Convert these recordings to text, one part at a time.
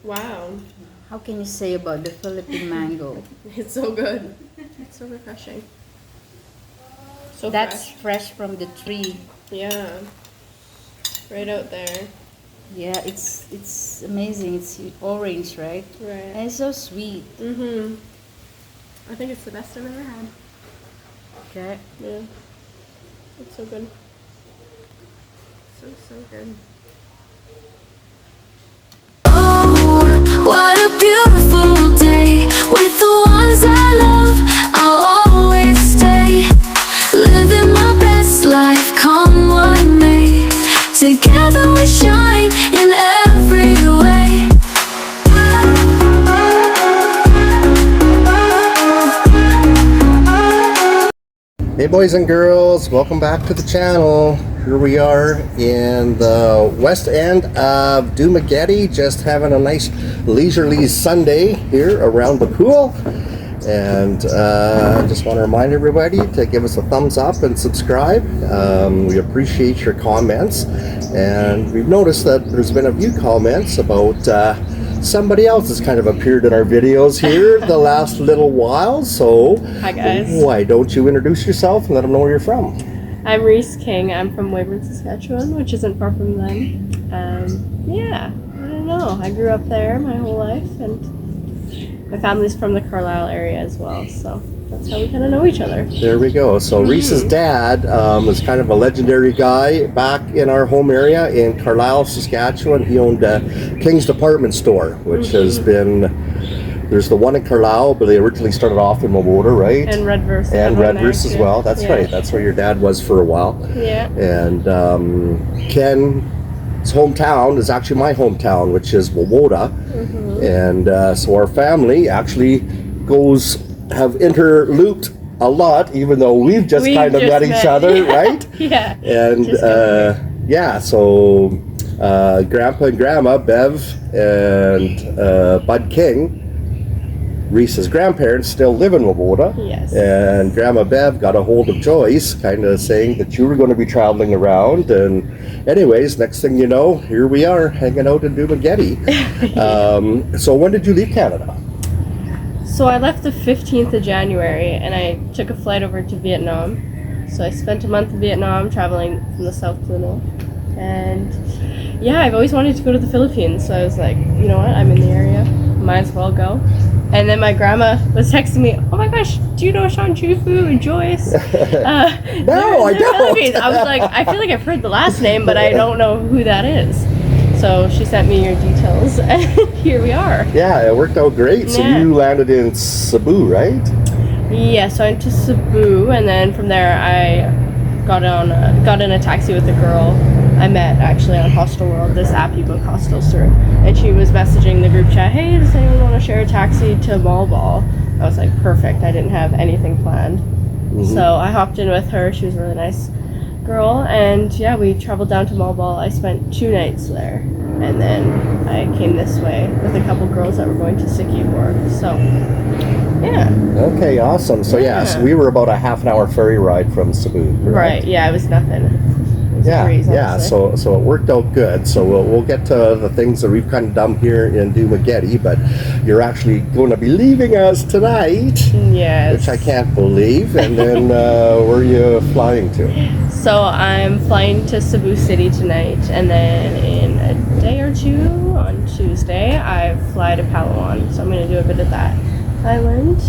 Wow. How can you say about the Philippine mango? It's so good. It's so refreshing. So That's fresh from the tree. Yeah. Right out there. Yeah, it's amazing. It's orange, right? Right. And it's so sweet. Mm-hmm. I think it's the best I've ever had. Okay. Yeah. It's so good. So good. Oh, what a beautiful day. With the ones I love, I'll always stay. Living my best life, come what may. Together we shine in every way. Hey boys and girls, welcome back to the channel. Here we are in the west end of Dumaguete, just having a nice leisurely Sunday here around the pool. And I just want to remind everybody to give us a thumbs up and subscribe. We appreciate your comments, and we've noticed that there's been a few comments about somebody else has kind of appeared in our videos here the last little while. So Hi guys. why don't you introduce yourself and let them know where you're from? I'm Reese King. I'm from Wayburn, Saskatchewan, which isn't far from them. Yeah, I don't know. I grew up there my whole life, and my family's from the Carlisle area as well, so that's how we kind of know each other. There we go. So Reese's dad is kind of a legendary guy back in our home area in Carlisle, Saskatchewan. He owned King's Department Store, which has been, there's the one in Carlisle, but they originally started off in Wayburn, right? And Redverse. And Redverse as well. That's right. That's where your dad was for a while. Yeah. And Ken's hometown is actually my hometown, which is Boulevard. And so our family actually have interlooped a lot, even though we've just kind of met each other, right? Yeah. And yeah, so Grandpa and Grandma, Bev and Bud King, Reese's grandparents, still live in Wayburn. Yes. And Grandma Bev got a hold of Joyce, kind of saying that you were going to be traveling around. And anyways, next thing you know, here we are hanging out in Dumaguete. So when did you leave Canada? So I left the 15th of January, and I took a flight over to Vietnam. So I spent a month in Vietnam, traveling from the south to the north. And yeah, I've always wanted to go to the Philippines, so I was like, you know what, I'm in the area, might as well go. And then my grandma was texting me, oh my gosh, do you know Sean Chufu and Joyce? No, I don't. Philippines. I was like, I feel like I've heard the last name, but I don't know who that is. So she sent me your details, and here we are. Yeah, it worked out great. So you landed in Cebu, right? Yeah, so I went to Cebu, and then from there I got in a taxi with a girl I met actually on Hostel World, this app you book hostels through. And she was messaging the group chat, hey, does anyone want to share a taxi to Mall Ball? I was like, perfect. I didn't have anything planned. So I hopped in with her. She was a really nice girl. And yeah, we traveled down to Mall Ball. I spent 2 nights there. And then I came this way with a couple girls that were going to Siquijor. So yeah. Okay, awesome. So yeah, so we were about a half an hour ferry ride from Cebu. Right, yeah, it was nothing. Yeah, so it worked out good. So we'll get to the things that we've kind of done here in Dumaguete, but you're actually going to be leaving us tonight. Yes. Which I can't believe. And then where are you flying to? So I'm flying to Cebu City tonight, and then in a day or two on Tuesday I fly to Palawan. So I'm going to do a bit of that island.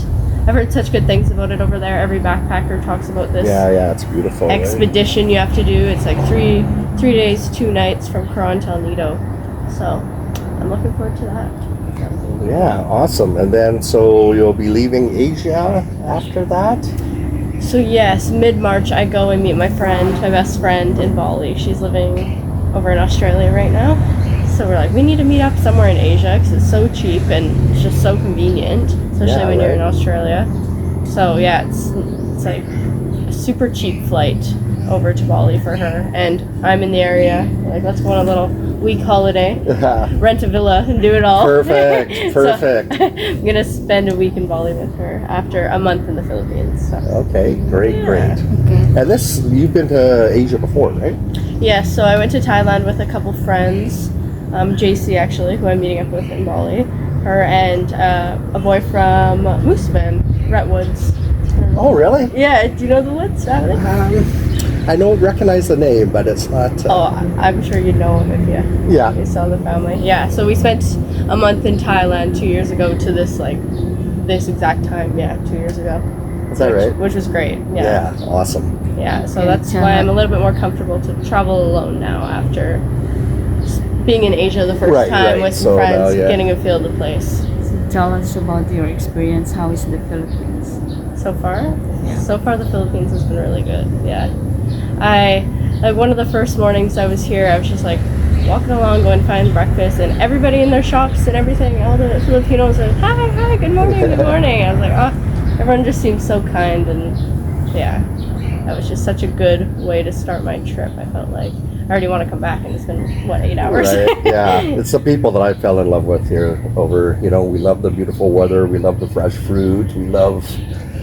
I've heard such good things about it over there. Every backpacker talks about this. Yeah, it's beautiful. Expedition you have to do. It's like three days, 2 nights from Coron till Nido. So I'm looking forward to that. Yeah, awesome. And then so you'll be leaving Asia after that? So yes, mid-March I go and meet my best friend in Bali. She's living over in Australia right now. So we're like, we need to meet up somewhere in Asia because it's so cheap and it's just so convenient, especially when you're in Australia. So yeah, it's like a super cheap flight over to Bali for her, and I'm in the area. Like, let's go on a little week holiday, rent a villa, and do it all. Perfect. So I'm gonna spend a week in Bali with her after a month in the Philippines. So. Okay, great. And you've been to Asia before, right? Yeah, so I went to Thailand with a couple friends JC actually, who I'm meeting up with in Bali. Her and a boy from Mooseman, Woods. Oh, really? Yeah, do you know the Woods family? I don't recognize the name, but it's not. I'm sure you'd know him if Yeah. you saw the family. Yeah, so we spent a month in Thailand 2 years ago to this exact time. Yeah, 2 years ago. Is that right? Which was great. Yeah, awesome. Yeah, so that's why I'm a little bit more comfortable to travel alone now after being in Asia the first time with some friends, getting a feel of the place. So tell us about your experience. How is the Philippines? So far? Yeah. So far the Philippines has been really good. Yeah. One of the first mornings I was here, I was just like walking along, going to find breakfast, and everybody in their shops and everything, all the Filipinos are like, hi, good morning, good morning. I was like, oh, everyone just seems so kind, and yeah, that was just such a good way to start my trip. I felt like I already want to come back, and it's been 8 hours. Right. Yeah, it's the people that I fell in love with here. We love the beautiful weather, we love the fresh fruit, we love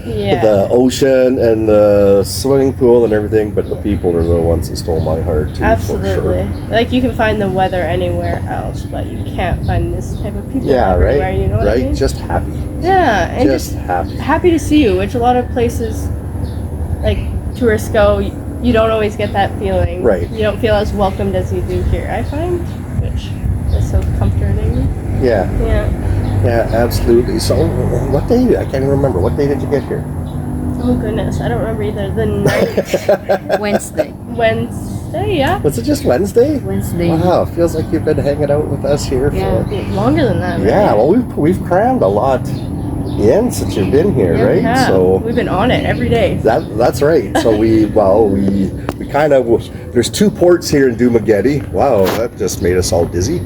the ocean and the swimming pool and everything, but the people are the ones that stole my heart too. Absolutely. For sure. Like, you can find the weather anywhere else, but you can't find this type of people everywhere, right. You know what I mean? Just happy. Yeah, and just happy. Happy to see you, which a lot of places, like tourists go, you don't always get that feeling. Right. You don't feel as welcomed as you do here, I find, which is so comforting. Yeah. Yeah. Yeah, absolutely. So, what day? I can't even remember. What day did you get here? Oh goodness, I don't remember either. The night. Wednesday. Wednesday, yeah. Was it just Wednesday? Wednesday. Wow, feels like you've been hanging out with us here for Longer than that. Right? Yeah, well, we've crammed a lot in since you've been here, Yeah, right? we have. So we've been on it every day. that's right. So we kind of, there's 2 ports here in Dumaguete. Wow, that just made us all dizzy.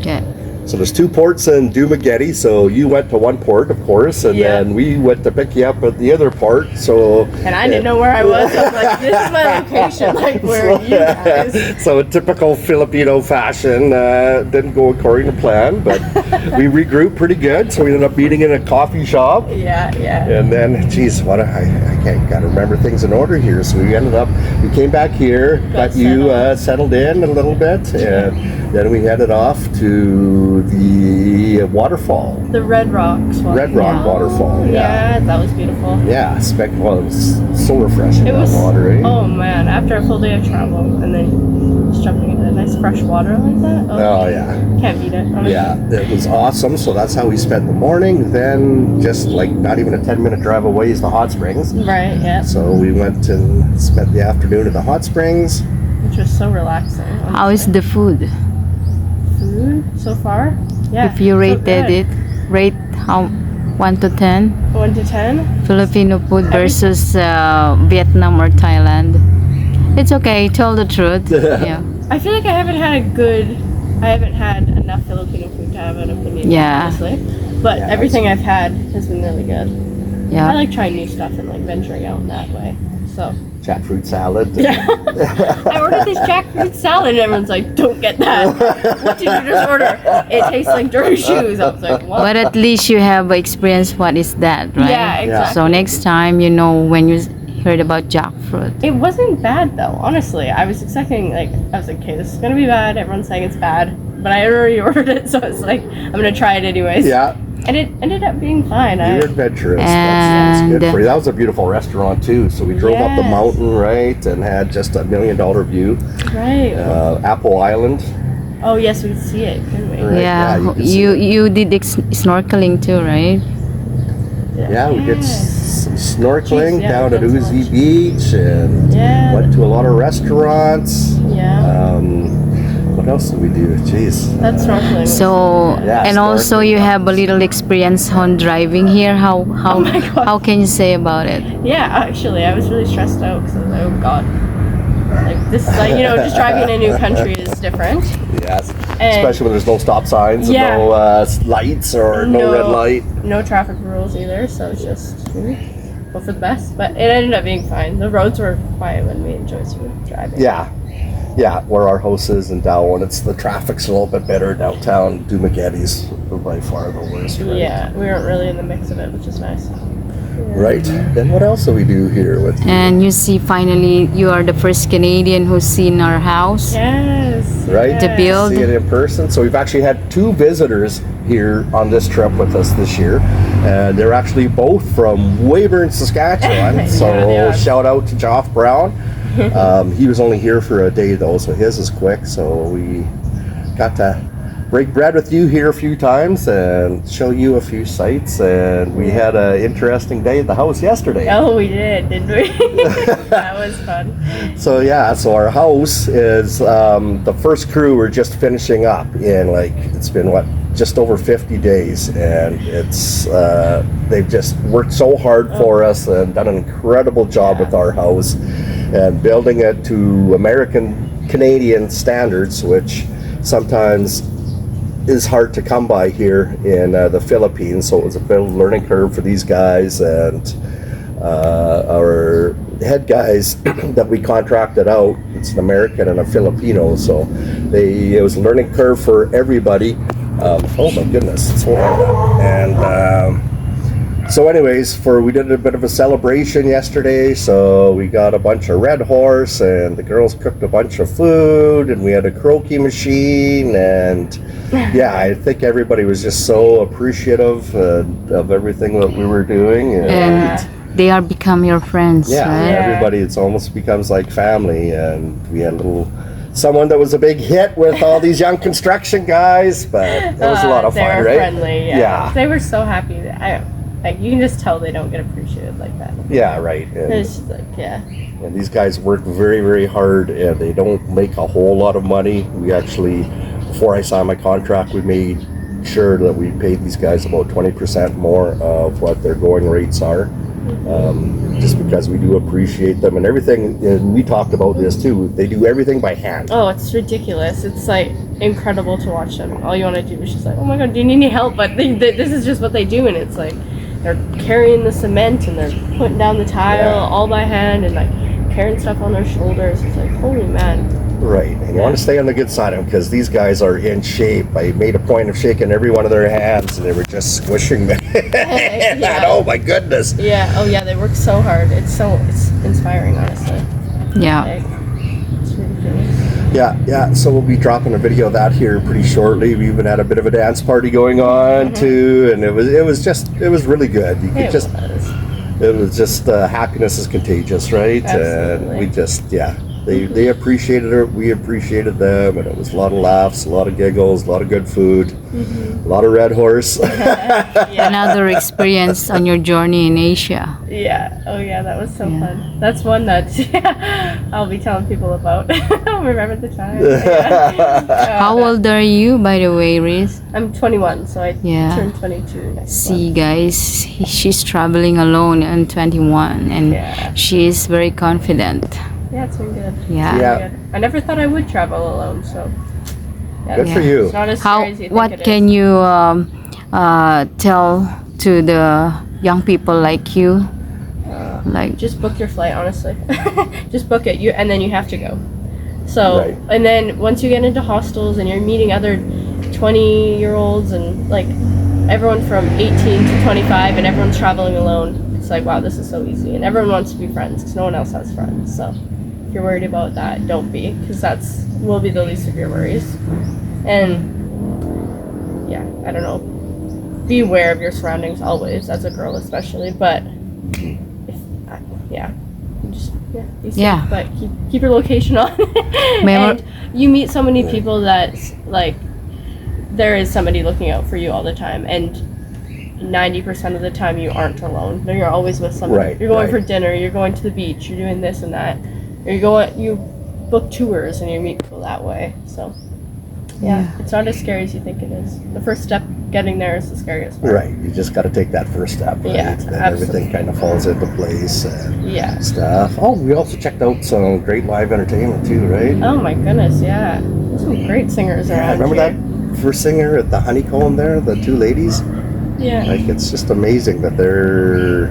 Okay. So there's 2 ports in Dumaguete. So you went to one port, of course, and then we went to pick you up at the other port. So and I didn't know where I was. I was like, this is my location. Like, where are you guys? So in typical Filipino fashion, didn't go according to plan, but we regrouped pretty good. So we ended up meeting in a coffee shop. Yeah. And then, geez, I gotta remember things in order here. So we came back here, got you settled in a little bit, and then we headed off to the waterfall. The Red Rocks waterfall. Red Rock waterfall. Yeah, that was beautiful. Yeah, it was so refreshing. It was, that water, eh? Oh man, after a full day of travel and then just jumping into nice fresh water like that. Oh yeah. Can't beat it. Honestly. Yeah, it was awesome. So that's how we spent the morning. Then just like not even a 10-minute drive away is the hot springs. Right, yeah. So we went and spent the afternoon at the hot springs. Which was so relaxing. Honestly. How is the food? Food so far? Yeah. If you rated it, rate how 1 to 10? 1 to 10? Filipino food versus Vietnam or Thailand. It's okay, tell the truth. Yeah. I feel like I haven't had enough Filipino food to have an opinion, honestly. But everything I've had has been really good. Yeah. I like trying new stuff and like venturing out in that way. So Jackfruit salad. yeah. I ordered this jackfruit salad and everyone's like, don't get that. What did you just order? It tastes like dirty shoes. I was like, what? But at least you have experienced what is that, right? Yeah, exactly. So next time you know when you heard about jackfruit. It wasn't bad though, honestly. I was expecting, I was like, okay, this is gonna be bad. Everyone's saying it's bad. But I already ordered it, so it's like, I'm gonna try it anyways. Yeah. And it ended up being fine. You're adventurous. That's good for you. That was a beautiful restaurant too. So we drove up the mountain, right, and had just $1 million view. Right. Apple Island. Oh yes, we could see it, couldn't we? Right. Yeah, you did snorkeling too, right? Yeah, we did some snorkeling down at that's Uzi Beach and went to a lot of restaurants. Yeah. What else did we do? Jeez. That's snorkeling. So and also you have a little experience on driving here. How Oh my God. how can you say about it? Yeah, actually, I was really stressed out because I was like, oh God. Like, this is like, just driving in a new country is different. Yes. Especially when there's no stop signs and no lights or no red light. No traffic rules either, so it's just hope for the best. But it ended up being fine. The roads were quiet when me and Joyce were driving. Yeah, where our house is in Darwin, the traffic's a little bit better. Downtown Dumaguete's by far the worst. Right? Yeah, we weren't really in the mix of it, which is nice. Right. Then what else do we do here with you? And you see, finally, you are the first Canadian who's seen our house. Yes. Right? The build. See it in person. So we've actually had 2 visitors here on this trip with us this year. And they're actually both from Wayburn, Saskatchewan. So they are. shout out to Joff Brown. He was only here for a day though, so his is quick. So we got to break bread with you here a few times and show you a few sights. And we had an interesting day at the house yesterday. Oh, we did, didn't we? That was fun. So yeah, so our house is the first crew we're just finishing up in, like, it's been just over 50 days, and it's they've just worked so hard for us and done an incredible job with our house and building it to American Canadian standards, which sometimes is hard to come by here in the Philippines. So it was a bit of a learning curve for these guys, and our head guys that we contracted out, it's an American and a Filipino, so it was a learning curve for everybody. Oh my goodness, it's horrible. And so anyways, we did a bit of a celebration yesterday, so we got a bunch of Red Horse, and the girls cooked a bunch of food, and we had a croquet machine, and yeah, I think everybody was just so appreciative of everything that we were doing. And they are become your friends, Yeah, right? everybody, it's almost becomes like family, and we had someone that was a big hit with all these young construction guys, but it was a lot of They fun, were right? friendly, Yeah. They were so happy. Like, you can just tell they don't get appreciated like that. Yeah, right. And, It's just like, yeah. and these guys work very, very hard, and they don't make a whole lot of money. We actually, before I signed my contract, we made sure that we paid these guys about 20% more of what their going rates are. Just because we do appreciate them and everything. And we talked about this too. They do everything by hand. Oh, it's ridiculous. It's like incredible to watch them. All you want to do is just like, oh my god, do you need any help? But this is just what they do, and it's like they're carrying the cement and they're putting down the tile all by hand and like carrying stuff on their shoulders. It's like, holy man. Right, and you want to stay on the good side of them because these guys are in shape. I made a point of shaking every one of their hands, and they were just squishing them. Yeah. Oh my goodness! Yeah. Oh yeah, they work so hard. It's inspiring, honestly. Yeah. Like, it's ridiculous. Yeah. So we'll be dropping a video of that here pretty shortly. We even had a bit of a dance party going on too, and it was really good. You could it was just happiness is contagious, right? Absolutely. And we just They appreciated it, we appreciated them, and it was a lot of laughs, a lot of giggles, a lot of good food, a lot of Red Horse. Another experience on your journey in Asia. Yeah. Oh yeah, that was so fun. That's one that I'll be telling people about. Remember the time? Yeah. How old are you, by the way, Reese? I'm 21, so I Yeah. turned 22 next See, guys, she's traveling alone and 21, and Yeah. she is very confident. Yeah, it's been good. Yeah. It's been Yeah. good. I never thought I would travel alone, so. Yeah, Good for you. It's not as How? scary as you think What it can is. you tell to the young people like you? Like, Just book your flight, honestly. Just book it, and then you have to go. So, Right. and then once you get into hostels and you're meeting other 20-year-olds and like everyone from 18 to 25 and everyone's traveling alone, it's like, wow, this is so easy. And everyone wants to be friends because no one else has friends. So if you're worried about that, don't be, because will be the least of your worries. And yeah, I don't know. Be aware of your surroundings always, as a girl especially. But just be safe, Yeah. but keep your location on. And you meet so many people that like there is somebody looking out for you all the time, and 90% of the time you aren't alone. No, you're always with somebody. Right, You're going right. for dinner, you're going to the beach, you're doing this and that. Or you book tours and you meet people that way. So yeah, it's not as scary as you think it is. The first step getting there is the scariest part. Right, you just got to take that first step, right? Yeah, Then absolutely. everything kind of falls into place and Yeah. stuff. Oh, we also checked out some great live entertainment too, right? Oh my goodness, yeah. There's some great singers around Remember here. that first singer at the Honeycomb there, the two ladies? Yeah. Like, it's just amazing that they're...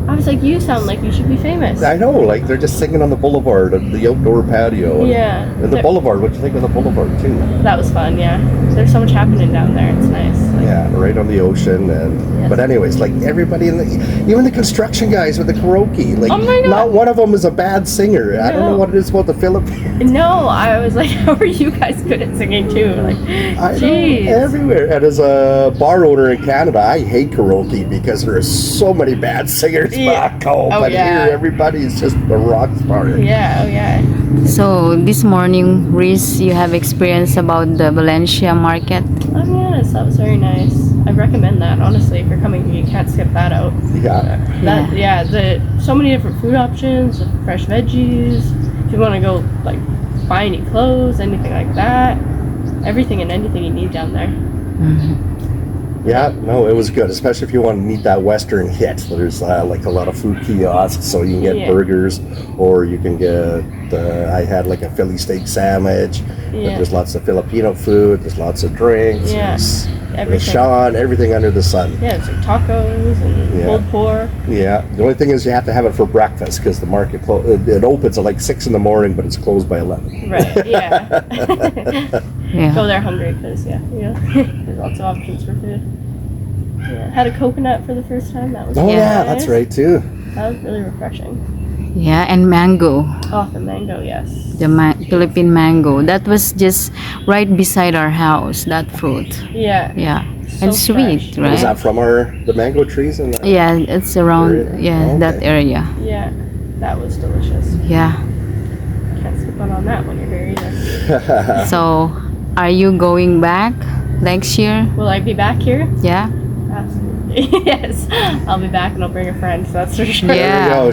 I was like, you sound like you should be famous. I know, like, they're just singing on the Boulevard, on the outdoor patio. Yeah. And the Boulevard, what do you think of the Boulevard too? That was fun, yeah. There's so much happening down there. It's nice. Like, Yeah, right on the ocean. And Yes. but anyways, like everybody in the, even the construction guys with the karaoke, like Oh my God. not one of them is a bad singer. I don't know No. what it is about the Philippines. No, I was like, how are you guys good at singing too? Like, I know, jeez. everywhere. And as a bar owner in Canada, I hate karaoke because there are so many bad singers Yeah. back home. Oh, but yeah. here, everybody's just a rock star. Yeah, oh yeah. So this morning, Reese, you have experience about the Valencia market. Oh yes, that was very nice. I recommend that, honestly. If you're coming, you can't skip that out. Yeah. That, yeah, so many different food options, fresh veggies. If you want to go, like, buy any clothes, anything like that. Everything and anything you need down there. Yeah, no, it was good, especially if you want to meet that Western hit. There's like a lot of food kiosks, so you can get Yeah. burgers, or you can get. I had like a Philly steak sandwich. But Yeah. there's lots of Filipino food. There's lots of drinks. Yeah, There's everything. Sean, everything under the sun. Yeah, it's like tacos and Yeah. pulled pork. Yeah. The only thing is you have to have it for breakfast because the market it opens at like 6 in the morning, but it's closed by 11. Right, yeah. Yeah. Go there hungry because, there's lots of options for food. Yeah, had a coconut for the first time. That was Oh nice. yeah, that's right too. That was really refreshing. Yeah, and mango. Oh, the mango, yes. The Philippine mango. That was just right beside our house, that fruit. Yeah. Yeah. So And sweet, fresh. right? Was that from the mango trees in the Yeah, it's around Area? that Okay. area. Yeah, that was delicious. Yeah. Can't skip on that when you're here either. So, are you going back next year? Will I be back here? Yeah. Absolutely. Yes. I'll be back and I'll bring a friend, so that's for sure. Yeah. There we go.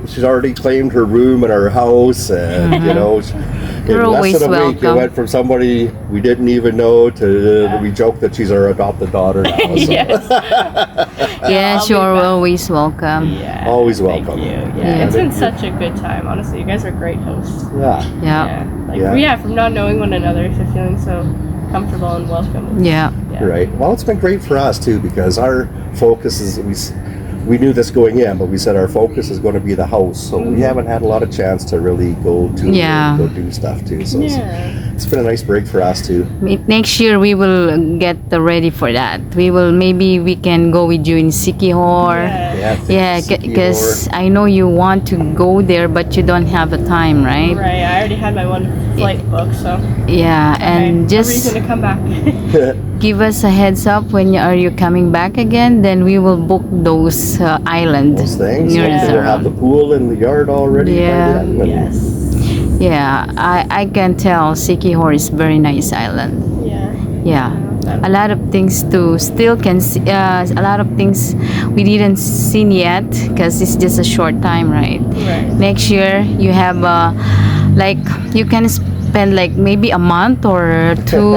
She's already claimed her room in our house, and you know, in You're less always than a week, it welcome. went from somebody we didn't even know to we joke that she's our adopted daughter now. So. Yes. Yes, I'll be you're back. always welcome. Yeah. Always thank welcome. you. Yeah. Yeah, it's been Thank such a good time. Honestly, you guys are great hosts. Yeah. Yeah. Like Yeah. from not knowing one another to feeling so comfortable and welcome. Yeah. Yeah. Right. Well, it's been great for us too because our focus is we knew this going in, but we said our focus is going to be the house, so we haven't had a lot of chance to really go Yeah. go do stuff too. So Yeah. it's been a nice break for us too. Next year we will get ready for that. Maybe we can go with you in Sikihor. Yeah. Yeah, because I know you want to go there, but you don't have the time, right? Right. I already had my one flight booked, so Yeah, and okay. No just reason to come back. give us a heads up when you coming back again. Then we will book those islands. Those things. near Yeah. the- They'll have the pool in the yard already. by Yeah. then, and- Yes. Yeah, I can tell Sikihor is very nice island. Yeah. Yeah, a lot of things to still can see. A lot of things we didn't see yet because it's just a short time, right? Right. Next year you have like you can spend like maybe a month or 2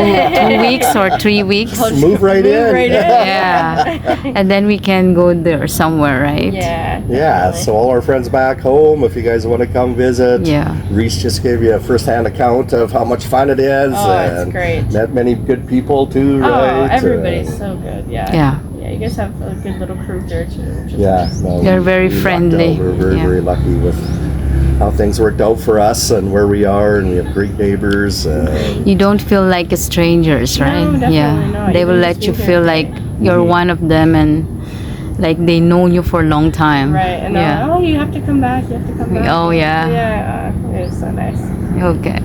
weeks or 3 weeks. Move right in. right in. Yeah, and then we can go there somewhere, right? Yeah. Yeah, definitely. so all our friends back home, if you guys want to come visit, Yeah. Reese just gave you a first-hand account of how much fun it is. Oh, it's and great. Met many good people too, Oh, right? everybody's so good. Yeah. Yeah. Yeah, you guys have a good little crew there too. Which is Yeah, nice. no, They're very we lucked friendly. out. We're very, Yeah. very lucky with how things worked out for us and where we are, and we have great neighbors. You don't feel like a strangers, No, right? definitely Yeah, not. they will You let just you feel feel very like you're one of them and like they know you for a long time. Right. And yeah. oh, you have to come back. You have to come back. Oh, yeah. Yeah. It was so nice. Okay.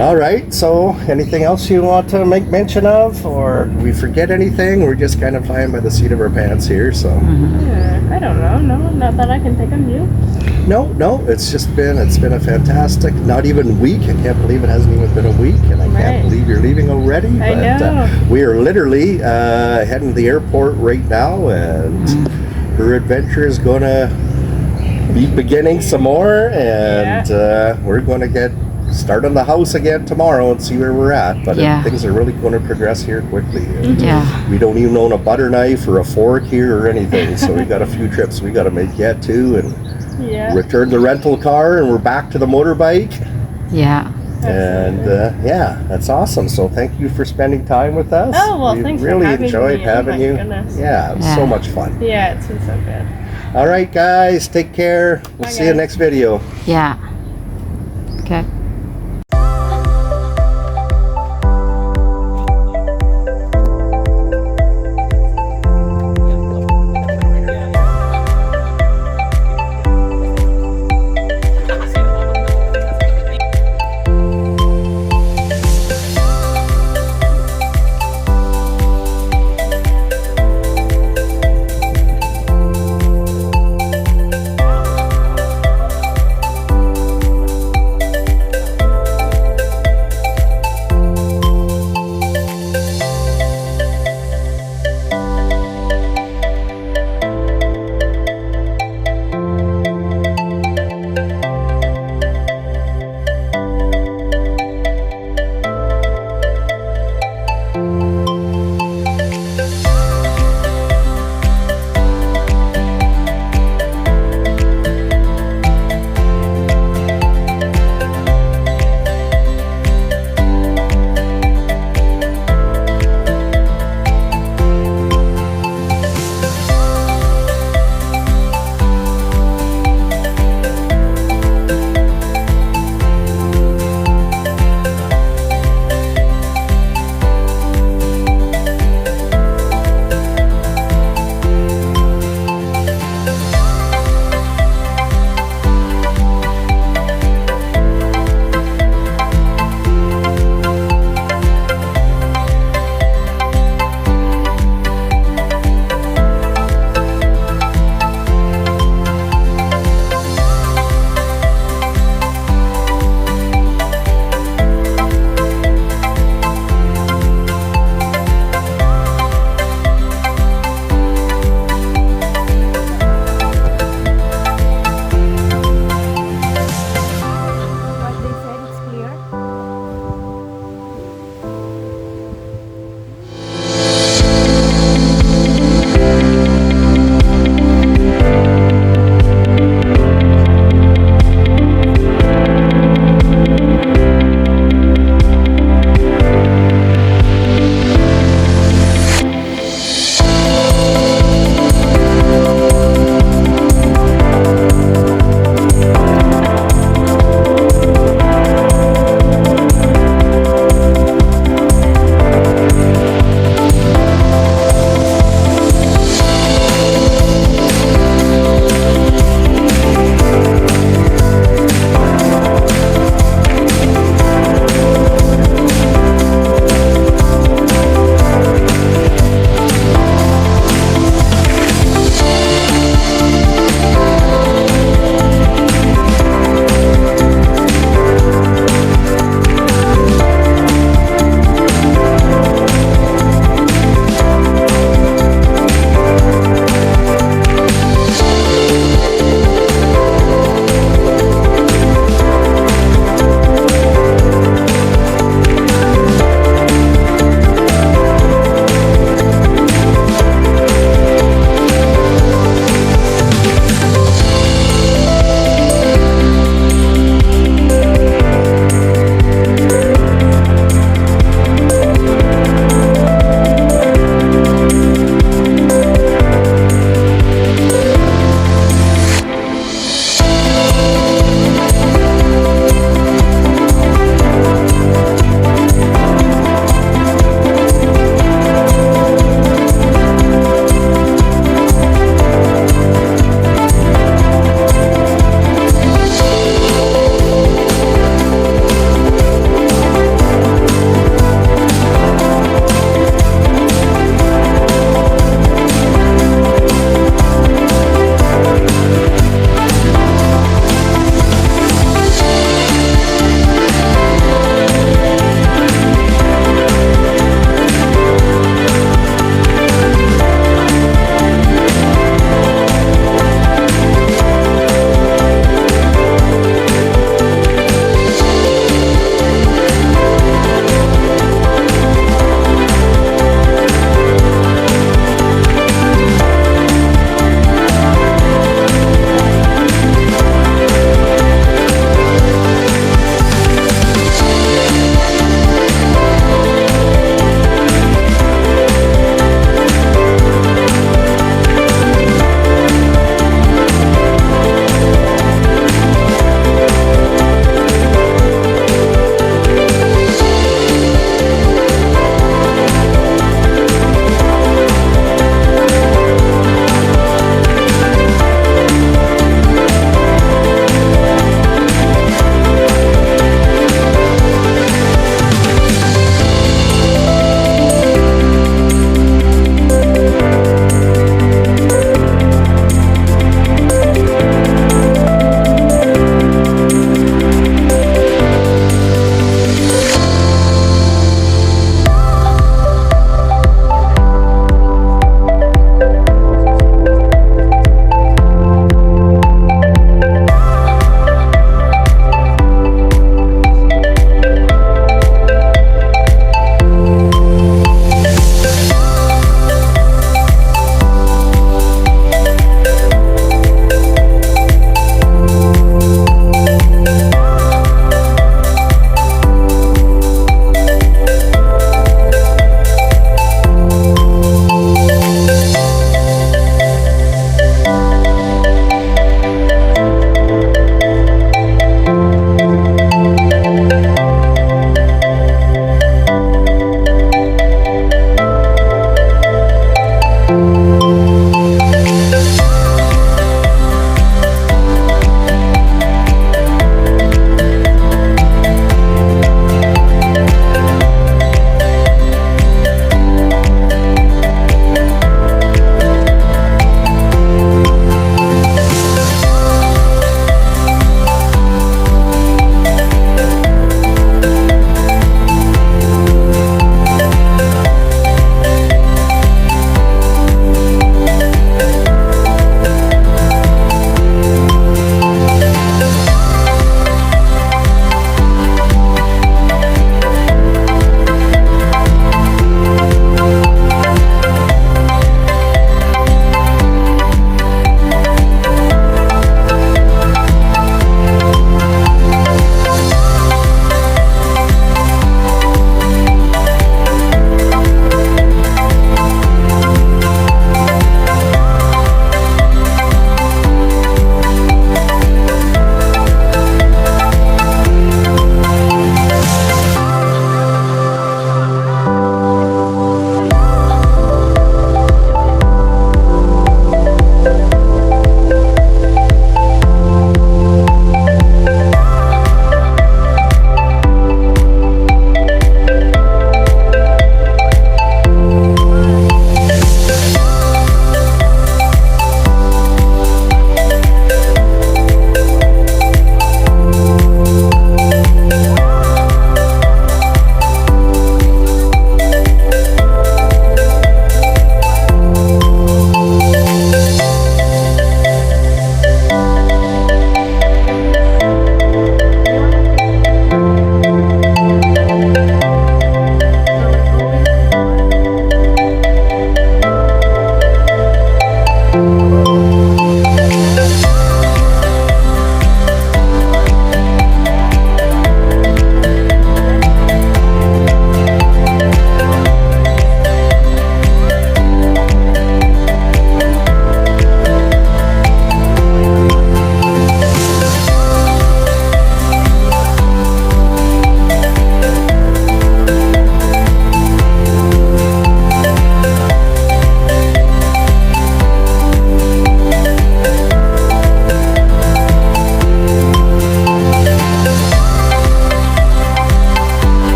All right, so anything else you want to make mention of, or do we forget anything? We're just kind of flying by the seat of our pants here, so. Yeah, I don't know. No, not that I can think of. You? No, it's been a fantastic, not even week. I can't believe it hasn't even been a week, and I Right. can't believe you're leaving already. I know. We are literally heading to the airport right now, and her adventure is gonna be beginning some more, and we're gonna get start on the house again tomorrow and see where we're at. But Yeah. things are really going to progress here quickly. And Yeah. we don't even own a butter knife or a fork here or anything, so we got a few trips we got to make yet too, and Yeah. return the rental car, and we're back to the motorbike. Yeah. And yeah, that's awesome. So thank you for spending time with us. Oh, well, we thanks for really having enjoyed me. Oh, having my you. goodness. Yeah, it was so Yeah. much fun. Yeah, it's been so good. All right, guys, take care. We'll Bye, see you guys. next video. Yeah. Okay.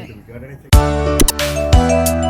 Do we got anything?